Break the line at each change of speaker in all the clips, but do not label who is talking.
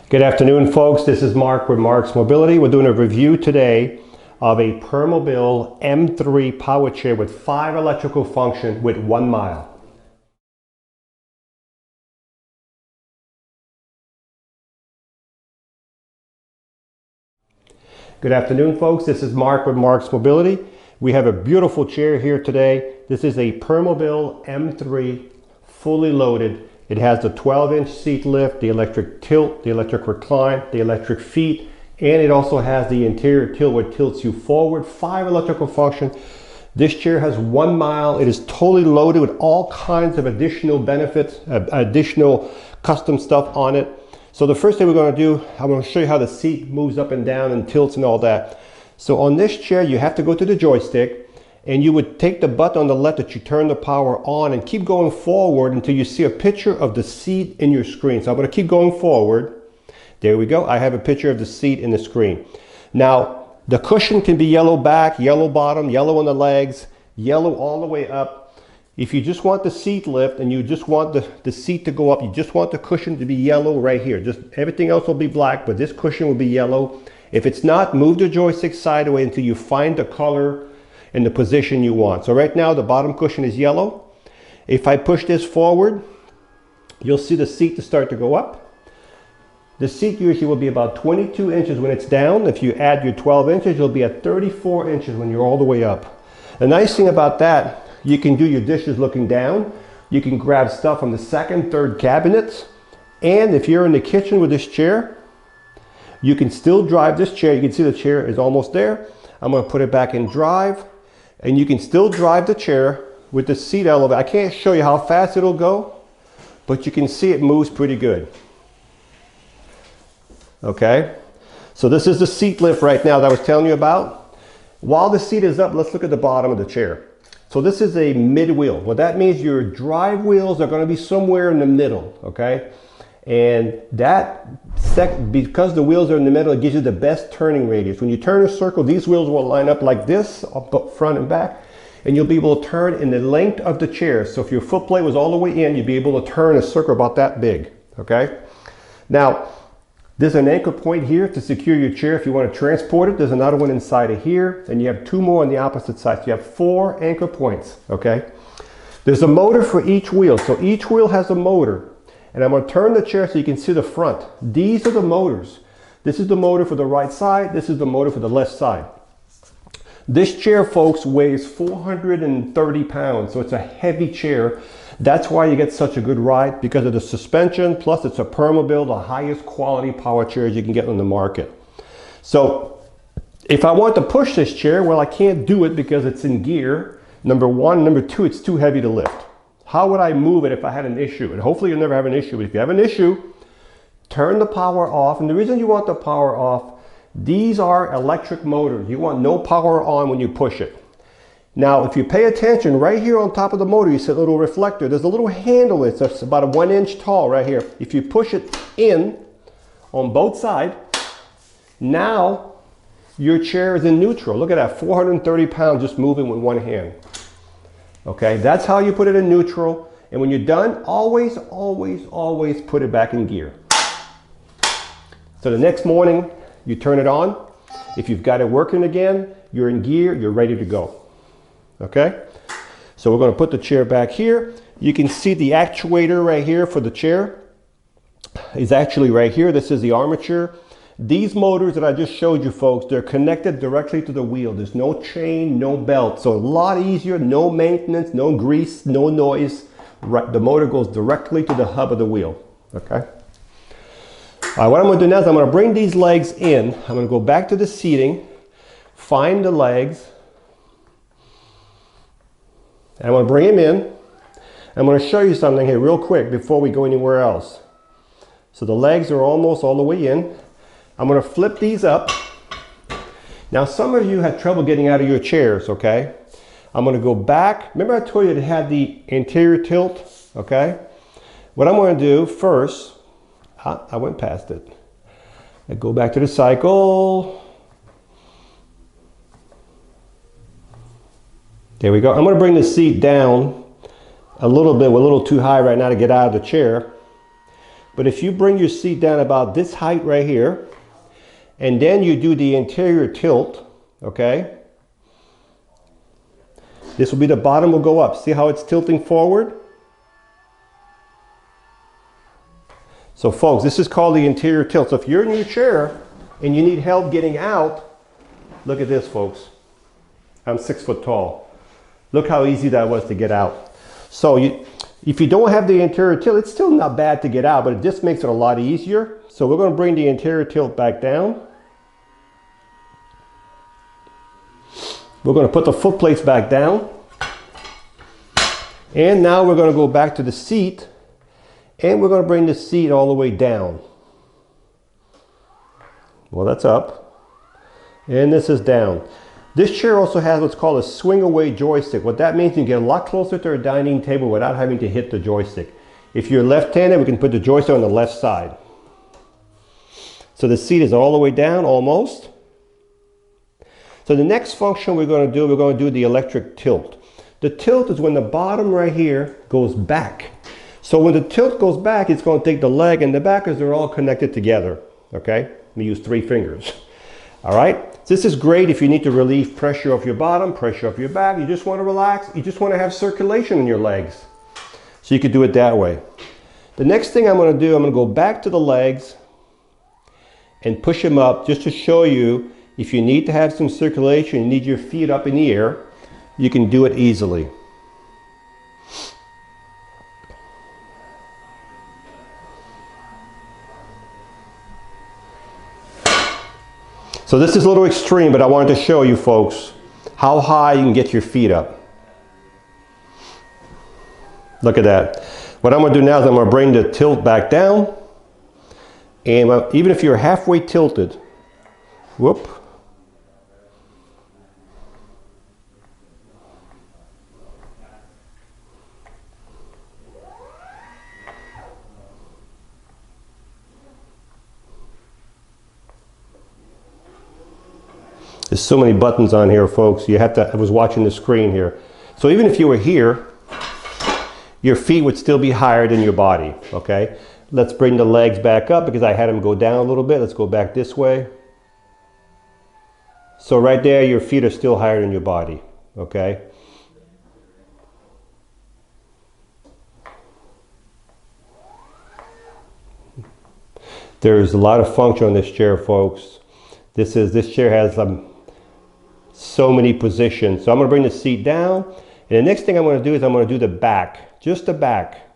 Good afternoon, folks. This is Marc with Marc's Mobility. We're doing a review today of a Permobil M3 power chair with 5 electrical function with 1 mile. Good afternoon, folks. This is Marc with Marc's Mobility. We have a beautiful chair here today. This is a Permobil M3 fully loaded. It has the 12-inch seat lift, the electric tilt, the electric recline, the electric feet, and it also has the interior tilt where it tilts you forward. 5 electrical function. This chair has 1 mile. It is totally loaded with all kinds of additional benefits, additional custom stuff on it. So the first thing we're going to do, I'm going to show you how the seat moves up and down and tilts and all that. So on this chair, you have to go to the joystick, and you would take the button on the left that you turn the power on and keep going forward until you see a picture of the seat in your screen. So I'm going to keep going forward. There we go. I have a picture of the seat in the screen. Now, the cushion can be yellow back, yellow bottom, yellow on the legs, yellow all the way up. If you just want the seat lift and you just want the seat to go up, you just want the cushion to be yellow right here. Just everything else will be black, but this cushion will be yellow. If it's not, move the joystick sideways until you find the color in the position you want. So right now the bottom cushion is yellow. If I push this forward, you'll see the seat to start to go up. The seat usually will be about 22 inches when it's down. If you add your 12 inches, you'll be at 34 inches when you're all the way up. The nice thing about that, you can do your dishes looking down. You can grab stuff from the second, third cabinets. And if you're in the kitchen with this chair, you can still drive this chair. You can see the chair is almost there. I'm going to put it back in drive. And you can still drive the chair with the seat elevator. I can't show you how fast it'll go, but you can see it moves pretty good. Okay, so this is the seat lift right now that I was telling you about. While the seat is up, let's look at the bottom of the chair. So this is a mid wheel. What that means, your drive wheels are going to be somewhere in the middle, okay? And because the wheels are in the middle, it gives you the best turning radius. When you turn a circle, these wheels will line up like this, up front and back, and you'll be able to turn in the length of the chair. So if your foot plate was all the way in, you'd be able to turn a circle about that big, okay? Now, there's an anchor point here to secure your chair if you want to transport it. There's another one inside of here, and you have 2 more on the opposite side. So you have 4 anchor points, okay? There's a motor for each wheel. So each wheel has a motor. And I'm going to turn the chair so you can see the front. These are the motors. This is the motor for the right side. This is the motor for the left side. This chair, folks, weighs 430 pounds. So it's a heavy chair. That's why you get such a good ride, because of the suspension. Plus it's a Permobil, the highest quality power chairs you can get on the market. So if I want to push this chair, well, I can't do it because it's in gear. Number 1. Number 2, it's too heavy to lift. How would I move it if I had an issue? And hopefully you'll never have an issue. If you have an issue, turn the power off. And the reason you want the power off, these are electric motors. You want no power on when you push it. Now, if you pay attention, right here on top of the motor, you see a little reflector. There's a little handle that's about a 1 inch tall right here. If you push it in on both sides, now your chair is in neutral. Look at that, 430 pounds just moving with one hand. Okay, that's how you put it in neutral. And when you're done, always, always, always put it back in gear. So the next morning, you turn it on. If you've got it working again, you're in gear, you're ready to go. Okay, so we're going to put the chair back here. You can see the actuator right here for the chair is actually right here. This is the armature. These motors that I just showed you, folks, they're connected directly to the wheel. There's no chain, no belt. So a lot easier, no maintenance, no grease, no noise. Right, the motor goes directly to the hub of the wheel, okay? All right, what I'm gonna do now is I'm gonna bring these legs in. I'm gonna go back to the seating, find the legs, and I'm gonna bring them in. I'm gonna show you something here real quick before we go anywhere else. So the legs are almost all the way in. I'm going to flip these up. Now, some of you had trouble getting out of your chairs, okay? I'm going to go back. Remember I told you it had the anterior tilt, okay? What I'm going to do first, I went past it. I go back to the cycle. There we go. I'm going to bring the seat down a little bit. We're a little too high right now to get out of the chair. But if you bring your seat down about this height right here, and then you do the anterior tilt, okay? This will be the bottom will go up. See how it's tilting forward? So folks, this is called the anterior tilt. So if you're in your chair and you need help getting out, look at this, folks. I'm 6 foot tall. Look how easy that was to get out. So if you don't have the anterior tilt, it's still not bad to get out, but it just makes it a lot easier. So we're going to bring the anterior tilt back down. We're going to put the foot plates back down. And now we're going to go back to the seat. And we're going to bring the seat all the way down. Well, that's up. And this is down. This chair also has what's called a swing away joystick. What that means, you can get a lot closer to a dining table without having to hit the joystick. If you're left-handed, we can put the joystick on the left side. So the seat is all the way down, almost. So the next function we're going to do the electric tilt. The tilt is when the bottom right here goes back. So when the tilt goes back, it's going to take the leg and the back because they're all connected together. Okay? Let me use 3 fingers. All right? This is great if you need to relieve pressure off your bottom, pressure off your back. You just want to relax. You just want to have circulation in your legs. So you could do it that way. The next thing I'm going to do, I'm going to go back to the legs and push them up just to show you if you need to have some circulation, you need your feet up in the air, you can do it easily. So this is a little extreme, but I wanted to show you folks how high you can get your feet up. Look at that. What I'm going to do now is I'm going to bring the tilt back down. And even if you're halfway tilted, whoop. There's so many buttons on here, folks. You have to, I was watching the screen here. So even if you were here, your feet would still be higher than your body, okay? Let's bring the legs back up because I had them go down a little bit. Let's go back this way. So right there, your feet are still higher than your body, okay? There's a lot of function on this chair, folks. This chair has so many positions. So I'm going to bring the seat down. And the next thing I'm going to do is I'm going to do the back. Just the back.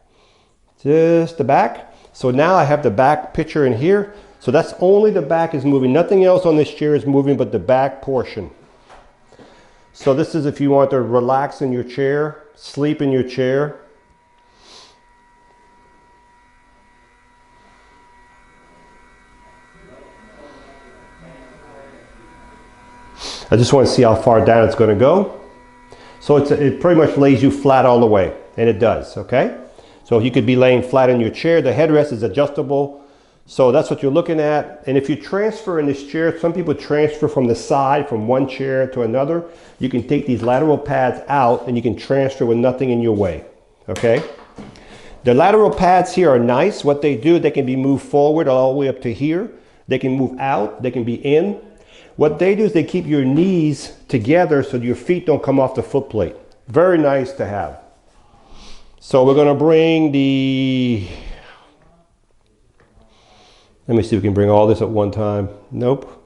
Just the back. So now I have the back picture in here. So that's only the back is moving. Nothing else on this chair is moving but the back portion. So this is if you want to relax in your chair, sleep in your chair. I just want to see how far down it's going to go. So it pretty much lays you flat all the way, and it does, okay? So you could be laying flat in your chair. The headrest is adjustable. So that's what you're looking at. And if you transfer in this chair, some people transfer from the side, from one chair to another. You can take these lateral pads out and you can transfer with nothing in your way, okay? The lateral pads here are nice. What they do, they can be moved forward all the way up to here. They can move out, they can be in. What they do is they keep your knees together so your feet don't come off the foot plate. Very nice to have. So we're going to bring the... Let me see if we can bring all this at one time. Nope.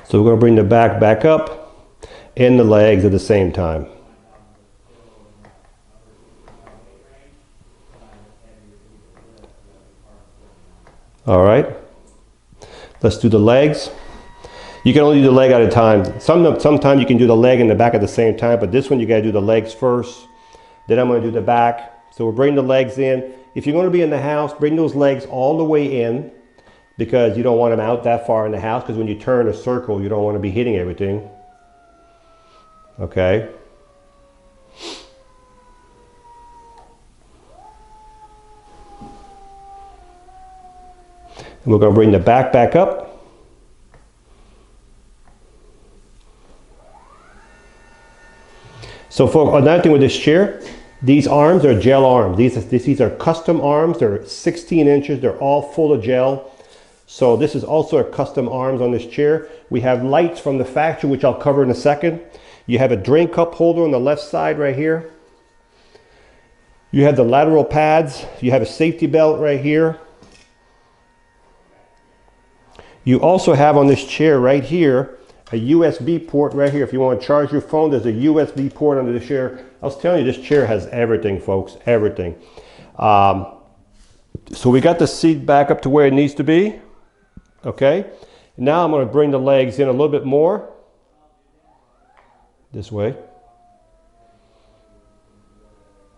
So we're going to bring the back up and the legs at the same time. All right, let's do the legs. You can only do the leg at a time. Sometimes you can do the leg and the back at the same time, but this one you gotta do the legs first. Then I'm gonna do the back. So we'll bring the legs in. If you're gonna be in the house, bring those legs all the way in because you don't want them out that far in the house because when you turn a circle, you don't wanna be hitting everything. Okay. And we're going to bring the back up. So for another thing with this chair, these arms are gel arms. These are custom arms. They're 16 inches. They're all full of gel. So this is also a custom arms on this chair. We have lights from the factory, which I'll cover in a second. You have a drink cup holder on the left side right here. You have the lateral pads. You have a safety belt right here. You also have on this chair right here a USB port right here. If you want to charge your phone, there's a USB port under the chair. I was telling you, this chair has everything, folks, everything. So we got the seat back up to where it needs to be. Okay, now I'm going to bring the legs in a little bit more. This way.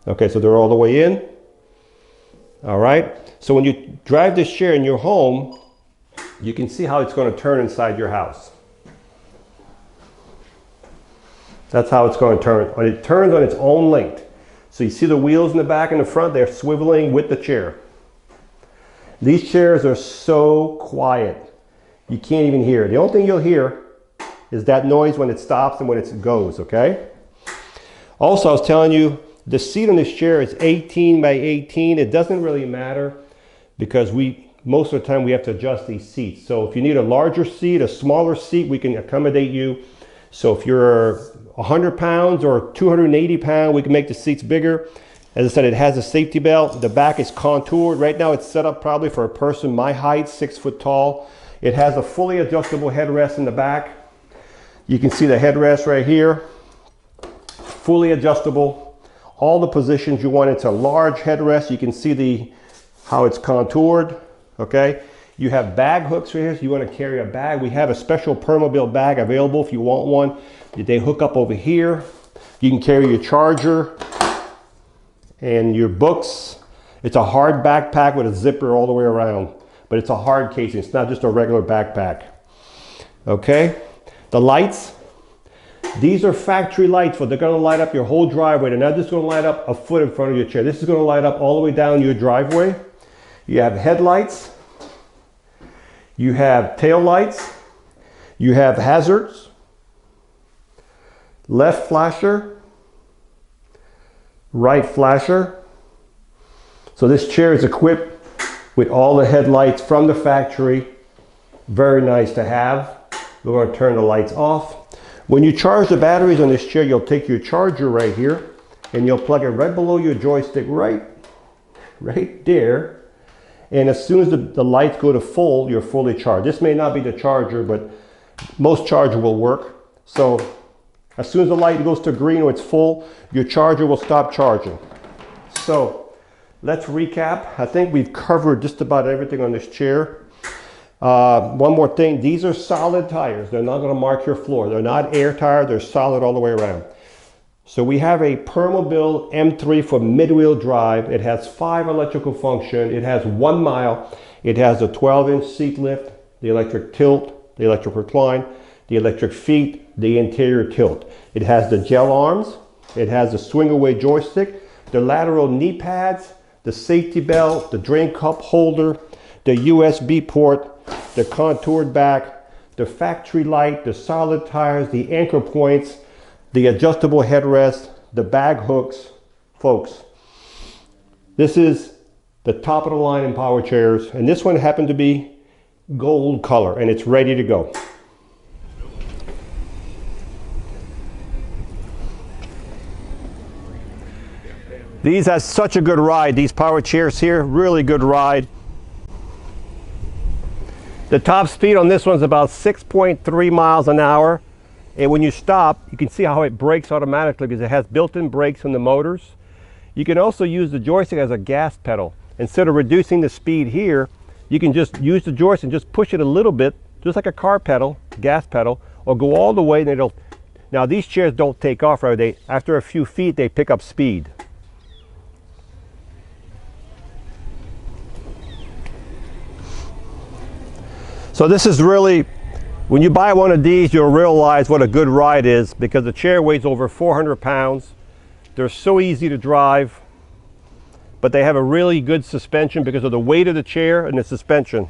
Okay, so they're all the way in. All right, so when you drive this chair in your home, you can see how it's going to turn inside your house. That's how it's going to turn. It turns on its own length. So you see the wheels in the back and the front, they're swiveling with the chair. These chairs are so quiet, you can't even hear. The only thing you'll hear is that noise when it stops and when it goes, okay? Also, I was telling you, the seat on this chair is 18 by 18. It doesn't really matter because most of the time we have to adjust these seats. So if you need a larger seat, a smaller seat, we can accommodate you. So if you're 100 pounds or 280 pounds, we can make the seats bigger. As I said, it has a safety belt. The back is contoured. Right now it's set up probably for a person my height, 6 foot tall. It has a fully adjustable headrest in the back. You can see the headrest right here. Fully adjustable. All the positions you want. It's a large headrest. You can see how it's contoured. Okay. You have bag hooks right here. So you want to carry a bag. We have a special Permobil bag available if you want one. They hook up over here. You can carry your charger and your books. It's a hard backpack with a zipper all the way around, but it's a hard casing. It's not just a regular backpack. Okay, the lights, these are factory lights, but they're going to light up your whole driveway. They're not just going to light up a foot in front of your chair. This is going to light up all the way down your driveway. You have headlights, you have tail lights, you have hazards, left flasher, right flasher. So this chair is equipped with all the headlights from the factory. Very nice to have. We're going to turn the lights off. When you charge the batteries on this chair, you'll take your charger right here and you'll plug it right below your joystick right there. And as soon as the lights go to full, you're fully charged. This may not be the charger, but most charger will work. So as soon as the light goes to green or it's full, your charger will stop charging. So let's recap. I think we've covered just about everything on this chair. One more thing, these are solid tires. They're not going to mark your floor. They're not air tires, they're solid all the way around. So we have a Permobil M3 for mid-wheel drive. It has 5 electrical functions. It has 1 mile. It has a 12-inch seat lift, the electric tilt, the electric recline, the electric feet, the anterior tilt. It has the gel arms. It has the swing away joystick, the lateral knee pads, the safety belt, the drain cup holder, the USB port, the contoured back, the factory light, the solid tires, the anchor points, the adjustable headrest, the bag hooks. Folks, this is the top of the line in power chairs, and this one happened to be gold color and it's ready to go. These has such a good ride, these power chairs here, really good ride. The top speed on this one's about 6.3 miles an hour. And when you stop, you can see how it brakes automatically because it has built-in brakes in the motors. You can also use the joystick as a gas pedal. Instead of reducing the speed here, you can just use the joystick and just push it a little bit, just like a car pedal, gas pedal, or go all the way and it'll... Now these chairs don't take off right away. After a few feet, they pick up speed. So this is really, when you buy one of these, you'll realize what a good ride is because the chair weighs over 400 pounds. They're so easy to drive, but they have a really good suspension because of the weight of the chair and the suspension.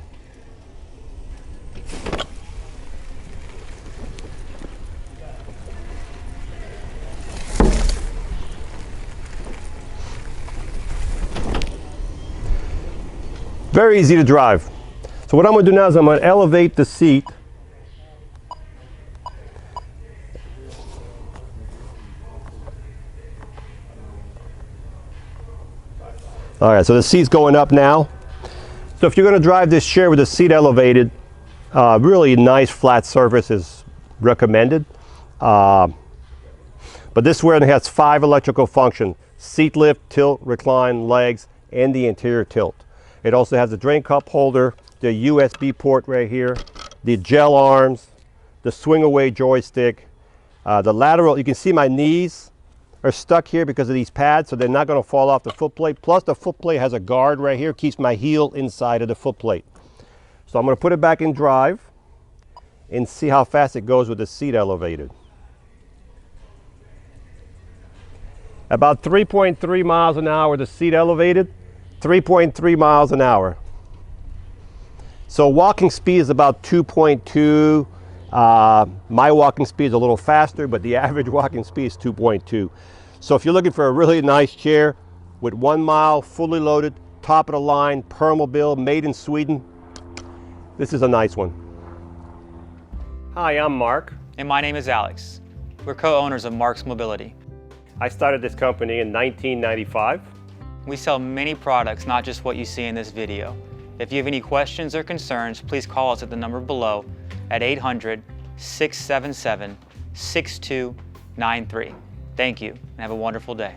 Very easy to drive. So what I'm going to do now is I'm going to elevate the seat. All right, so the seat's going up now. So if you're going to drive this chair with the seat elevated, really nice flat surface is recommended. But this one has 5 electrical functions: seat lift, tilt, recline, legs, and the anterior tilt. It also has a drain cup holder, the USB port right here, the gel arms, the swing away joystick, the lateral. You can see my knees are stuck here because of these pads, so they're not going to fall off the foot plate. Plus the foot plate has a guard right here, keeps my heel inside of the foot plate. So I'm going to put it back in drive and see how fast it goes with the seat elevated. About 3.3 miles an hour, the seat elevated, 3.3 miles an hour. So walking speed is about 2.2. My walking speed is a little faster, but the average walking speed is 2.2. So if you're looking for a really nice chair with 1 mile, fully loaded, top of the line, Permobil, made in Sweden, this is a nice one. Hi, I'm Mark.
And my name is Alex. We're co-owners of Marc's Mobility.
I started this company in 1995.
We sell many products, not just what you see in this video. If you have any questions or concerns, please call us at the number below at 800-677-6293. Thank you, and have a wonderful day.